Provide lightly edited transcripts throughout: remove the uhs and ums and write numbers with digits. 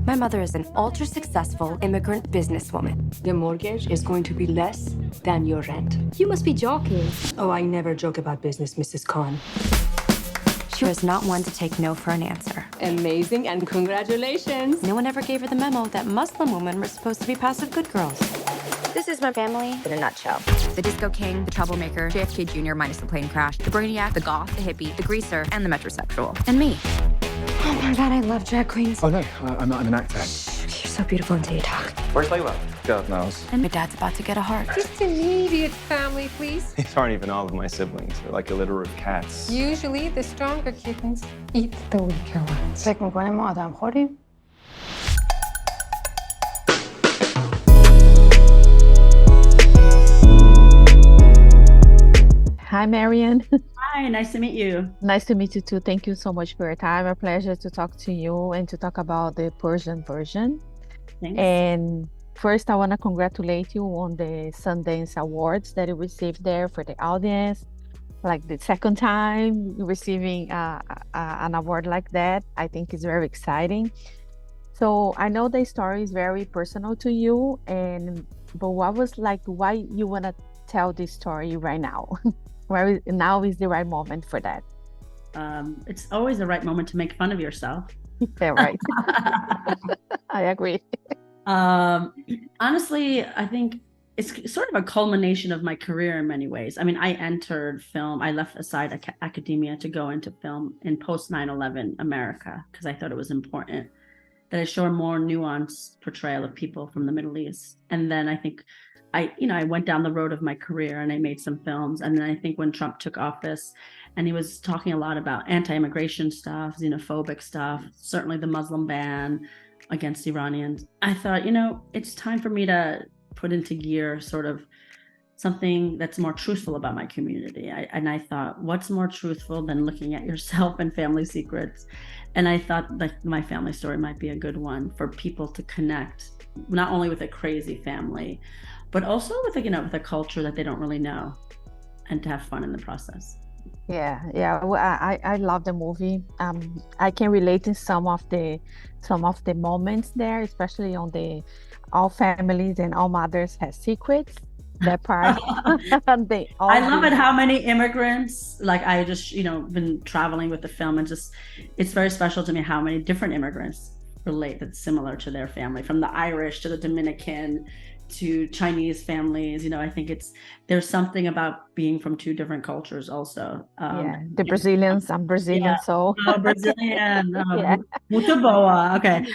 My mother is an ultra-successful immigrant businesswoman. Your mortgage is going to be less than your rent. You must be joking. Oh, I never joke about business, Mrs. Khan. She was not one to take no for an answer. Amazing, and congratulations. No one ever gave her the memo that Muslim women were supposed to be passive good girls. This is my family in a nutshell. The disco king, the troublemaker, JFK Jr. minus the plane crash, the brainiac, the goth, the hippie, the greaser, and the metrosexual. And me. Oh my God, I love drag queens. Oh no, I'm an actor. You're so beautiful until you talk. Where's Layla? God knows. And my dad's about to get a heart. Just immediate family, please. These aren't even all of my siblings. They're like a litter of cats. Usually, the stronger kittens eat the weaker ones. فکر می‌کنی ما آدم خوریم؟ Hi, Maryan. Hi, nice to meet you. Nice to meet you too. Thank you so much for your time. A pleasure to talk to you and to talk about the Persian version. Thanks. And first, I want to congratulate you on the Sundance Awards that you received there for the audience. Like the second time receiving an award like that, I think is very exciting. So I know the story is very personal to you, but what was like, why you want to tell this story right now? Where now is the right moment for that? It's always the right moment to make fun of yourself. Yeah, right. I agree. Honestly, I think it's sort of a culmination of my career in many ways. I mean, I entered film. I left aside academia to go into film in post 9/11 America because I thought it was important that I show a more nuanced portrayal of people from the Middle East. And then I think I went down the road of my career and I made some films. And then I think when Trump took office and he was talking a lot about anti-immigration stuff, xenophobic stuff, certainly the Muslim ban against Iranians, I thought, it's time for me to put into gear sort of something that's more truthful about my community. And I thought, what's more truthful than looking at yourself and family secrets? And I thought that my family story might be a good one for people to connect, not only with a crazy family, but also with with a culture that they don't really know, and to have fun in the process. Yeah. Well, I love the movie. I can relate in some of the moments there, especially on the all families and all mothers have secrets. That part. I love it how many immigrants, like I just been traveling with the film, and just it's very special to me how many different immigrants relate that's similar to their family, from the Irish to the Dominican to Chinese families. I think there's something about being from two different cultures also. The Brazilians, I'm Brazilian, so. Oh, Brazilian. Yeah. Muito boa. Okay.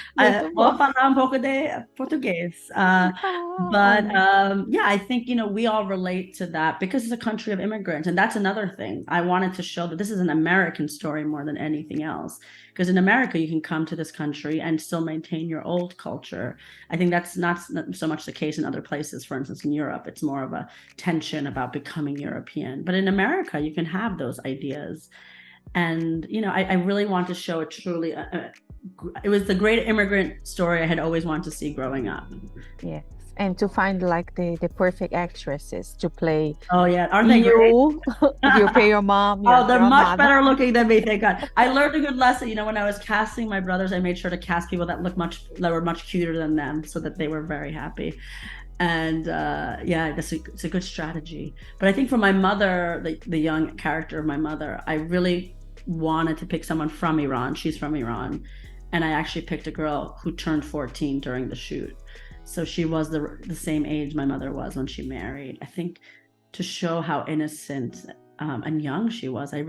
Vou falar um pouco de português. But I think, we all relate to that because it's a country of immigrants. And that's another thing. I wanted to show that this is an American story more than anything else. Because in America, you can come to this country and still maintain your old culture. I think that's not so much the case in other places. For instance, in Europe, it's more of a tension about becoming European. But in America, you can have those ideas. And, I really want to show it truly. It was the great immigrant story I had always wanted to see growing up. Yeah. And to find like the perfect actresses to play. Oh yeah, aren't they great? You pay your mom. They're much better looking than me. Thank God. I learned a good lesson. When I was casting my brothers, I made sure to cast people that were much cuter than them, so that they were very happy. And it's a good strategy. But I think for my mother, the young character of my mother, I really wanted to pick someone from Iran. She's from Iran, and I actually picked a girl who turned 14 during the shoot. So she was the same age my mother was when she married. I think to show how innocent and young she was, I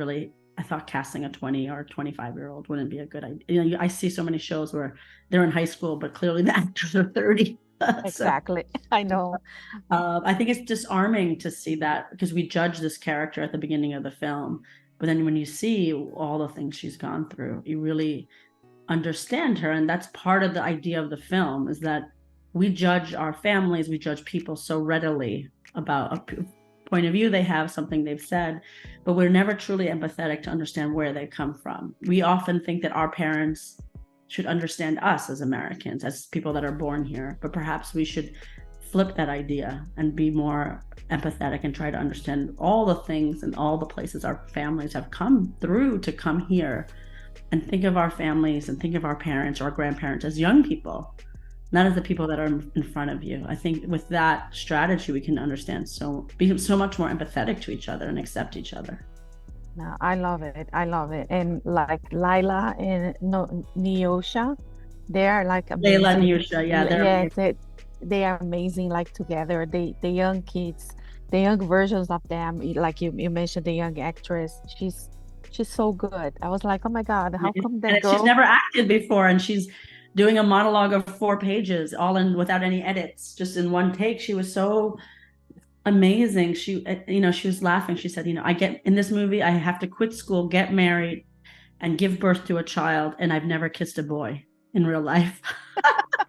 thought casting a 20 or 25-year-old wouldn't be a good idea. I see so many shows where they're in high school, but clearly the actors are 30. Exactly. I know. I think it's disarming to see that, because we judge this character at the beginning of the film. But then when you see all the things she's gone through, you really understand her. And that's part of the idea of the film, is that we judge our families, we judge people so readily about a point of view they have, something they've said, but we're never truly empathetic to understand where they come from. We often think that our parents should understand us as Americans, as people that are born here, but perhaps we should flip that idea and be more empathetic and try to understand all the things and all the places our families have come through to come here. and think of our families and think of our parents or our grandparents as young people, not as the people that are in front of you. I think with that strategy, we can understand be so much more empathetic to each other and accept each other. No, I love it. I love it. And like Layla and Niousha, they are like amazing. Layla and Niousha, yeah, they are amazing. Like together, the young kids, the young versions of them. Like you mentioned, the young actress. She's so good. I was like, oh my God, how come that girl? She's never acted before, and she's doing a monologue of 4 pages, all in without any edits, just in one take. She was so amazing. She was laughing. She said, I get in this movie, I have to quit school, get married, and give birth to a child, and I've never kissed a boy in real life.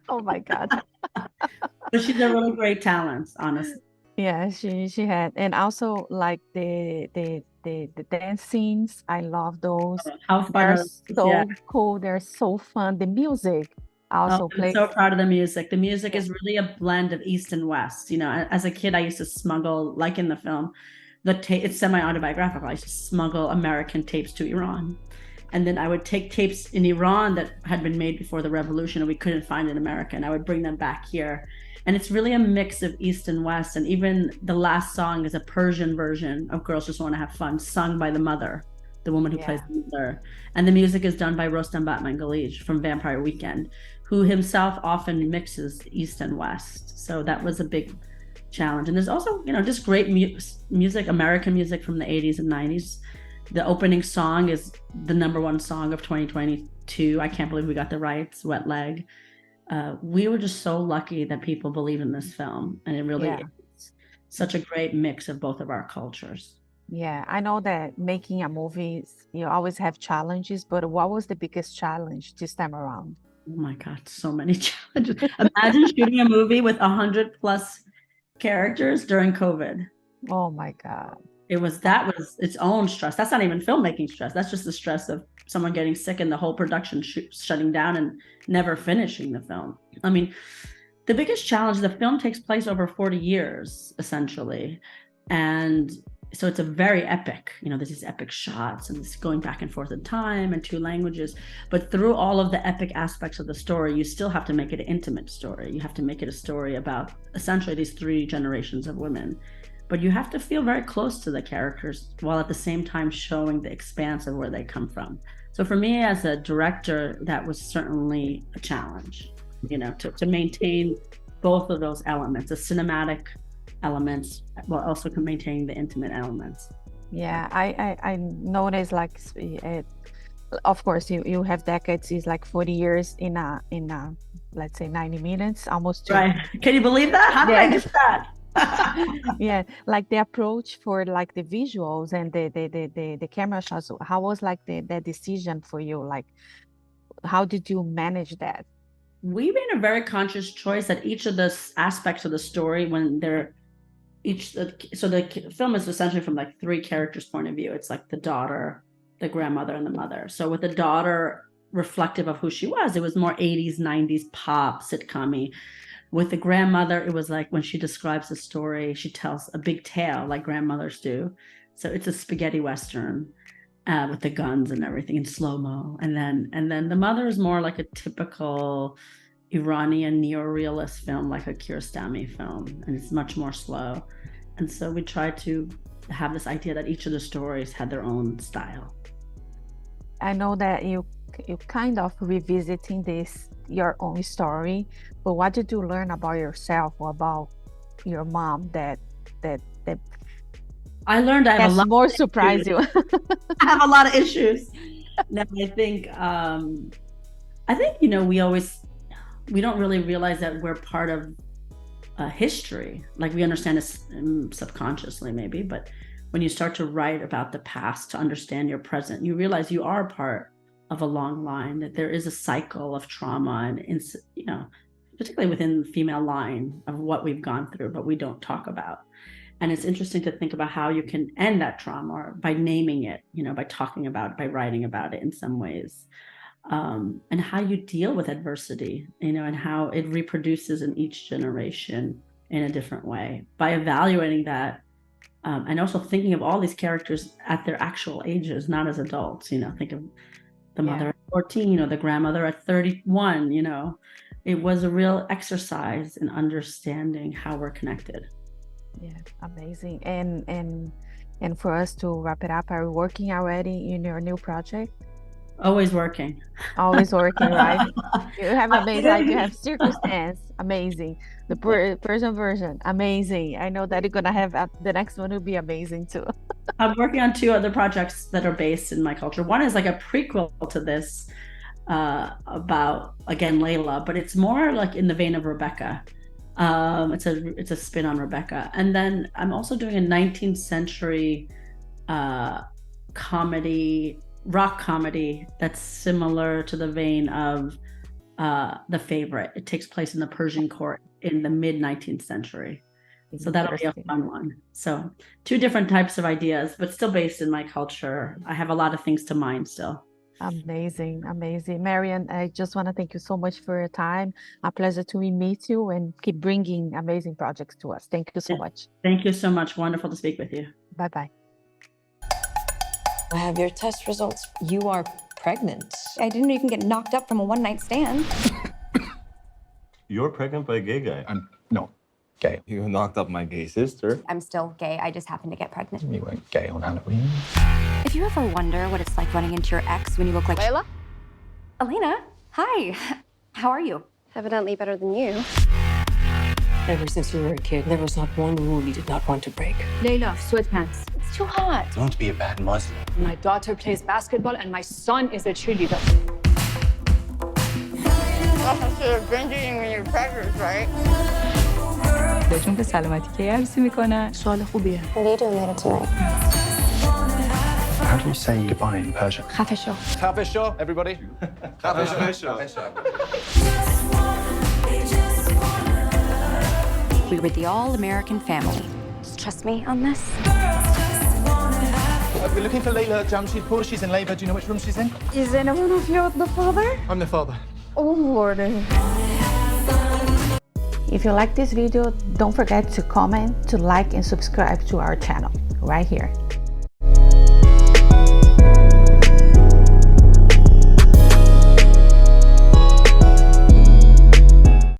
Oh my God. But she's a really great talent, honestly. Yeah, she had, and also like the dance scenes. I love those. How fun! They're so cool. They're so fun. The music also plays. I'm so proud of the music. The music is really a blend of East and West. As a kid, I used to smuggle, like in the film, it's semi-autobiographical. I used to smuggle American tapes to Iran. And then I would take tapes in Iran that had been made before the revolution and we couldn't find in America, and I would bring them back here. And it's really a mix of East and West. And even the last song is a Persian version of Girls Just Want to Have Fun, sung by the mother, the woman who plays the mother. And the music is done by Rostam Batmangalij from Vampire Weekend, who himself often mixes East and West. So that was a big challenge. And there's also, just great music, American music from the 80s and 90s. The opening song is the #1 song of 2022. I can't believe we got the rights, Wet Leg. We were just so lucky that people believe in this film, and it really is such a great mix of both of our cultures. Yeah, I know that making a movie, you always have challenges, but what was the biggest challenge this time around? Oh my God, so many challenges. Imagine shooting a movie with 100+ characters during COVID. Oh my God. That was its own stress. That's not even filmmaking stress. That's just the stress of someone getting sick and the whole production shutting down and never finishing the film. I mean, the biggest challenge, the film takes place over 40 years, essentially. And so it's a very epic, there's these epic shots and it's going back and forth in time and 2 languages. But through all of the epic aspects of the story, you still have to make it an intimate story. You have to make it a story about essentially these 3 generations of women. But you have to feel very close to the characters while at the same time showing the expanse of where they come from. So for me as a director, that was certainly a challenge, to maintain both of those elements, the cinematic elements, while also maintaining the intimate elements. Yeah, I noticed of course you have decades, is like 40 years in a let's say 90 minutes, almost 2. Right. Can you believe that? How did I get that? Yeah, like the approach for like the visuals and the camera shots. How was like the decision for you? Like, how did you manage that? We made a very conscious choice that each of the aspects of the story, when they're so the film is essentially from like 3 characters' point of view. It's like the daughter, the grandmother, and the mother. So with the daughter reflective of who she was, it was more 80s, 90s pop sitcom-y. With the grandmother, it was like when she describes the story, she tells a big tale like grandmothers do. So it's a spaghetti Western with the guns and everything in slow-mo. And then the mother is more like a typical Iranian neorealist film, like a Kiarostami film. And it's much more slow. And so we tried to have this idea that each of the stories had their own style. I know that you kind of revisiting your own story, but what did you learn about yourself or about your mom that I learned I have a lot more surprised you? I have a lot of issues. Now I think we don't really realize that we're part of history. Like we understand it subconsciously maybe, but when you start to write about the past to understand your present, you realize you are part of a long line, that there is a cycle of trauma and particularly within the female line of what we've gone through, but we don't talk about. And it's interesting to think about how you can end that trauma by naming it, by talking about it, by writing about it in some ways, and how you deal with adversity, and how it reproduces in each generation in a different way by evaluating that. And also thinking of all these characters at their actual ages, not as adults, think of the mother 14 or the grandmother at 31, you know. It was a real exercise in understanding how we're connected. Yeah, amazing. And for us to wrap it up, are you working already in your new project? Always working. Always working, right? You have amazing, like you have circumstance, amazing. The Persian version, amazing. I know that you're gonna have the next one will be amazing too. I'm working on 2 other projects that are based in my culture. One is like a prequel to this, about, again, Layla, but it's more like in the vein of Rebecca. It's a spin on Rebecca. And then I'm also doing a 19th century rock comedy that's similar to the vein of The Favorite. It takes place in the Persian court in the mid 19th century. So that'll be a fun one. So 2 different types of ideas, but still based in my culture. I have a lot of things to mind still. Amazing, amazing. Maryan, I just want to thank you so much for your time. A pleasure to meet you and keep bringing amazing projects to us. Thank you so much. Thank you so much. Wonderful to speak with you. Bye-bye. I have your test results. You are pregnant. I didn't even get knocked up from a one-night stand. You're pregnant by a gay guy. I'm not gay. You knocked up my gay sister. I'm still gay. I just happened to get pregnant. You weren't gay on Halloween. If you ever wonder what it's like running into your ex when you look like Layla? Elena, hi. How are you? Evidently better than you. Ever since you were a kid, there was not one rule you did not want to break. Layla, sweatpants. It's too hot. Don't be a bad Muslim. My daughter plays basketball and my son is a cheerleader. Drinking when you're pregnant, right? بهشون به سلامتی کی عروسی میکنن؟ سوال خوبیه. What are you doing later tonight? How do you say goodbye in Persian? خفه شو. Kafesho, everybody. Kafesho. we were the all-American family. Just trust me on this. We're looking for Layla Jamshidpur. She's in labor. Do you know which room she's in? Is anyone of you the father? I'm the father. Oh, Lord. If you like this video, don't forget to comment, to like, and subscribe to our channel right here.